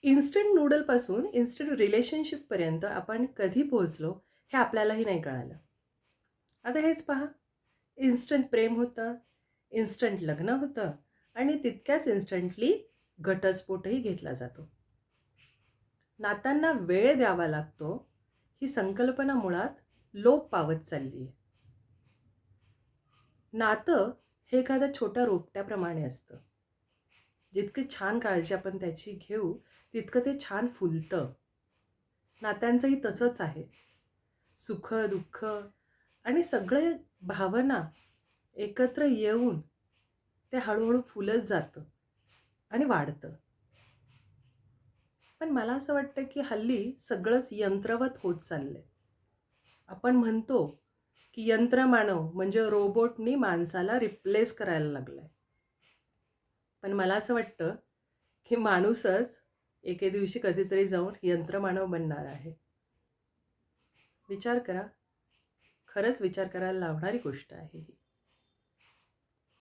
Instant नूडलपासून instant रिलेशनशिपपर्यंत आपण कधी पोहोचलो हे आपल्यालाही नाही कळालं. आता हेच पहा, इन्स्टंट प्रेम होतं, इन्स्टंट लग्न होतं आणि तितक्याच इन्स्टंटली घटस्फोटही घेतला जातो. नात्यांना वेळ द्यावा लागतो, ही संकल्पना मुळात लोप पावत चालली आहे. नातं हे एखाद्या छोट्या रोपट्याप्रमाणे असतं. जितकी छान काळजी आपण त्याची घेऊ, तितकं ते छान फुलतं. नात्यांचंही तसंच आहे. सुख, दुःख आणि सगळे भावना एकत्र येऊन ते हळू-हळू फुलत जातं आणि वाढतं. पण मला असं वाटतं, की हल्ली सगळंच यंत्रवत होत चाललंय. आपण म्हणतो, की यंत्रमानव म्हणजे रोबोटनी माणसाला रिप्लेस करायला लागलाय. पण मला असं वाटतं, की माणूसच एके दिवशी कधीतरी जाऊन यंत्रमानव बनणार आहे. विचार करा. खरंच विचार करायला लावणारी गोष्ट आहे ही.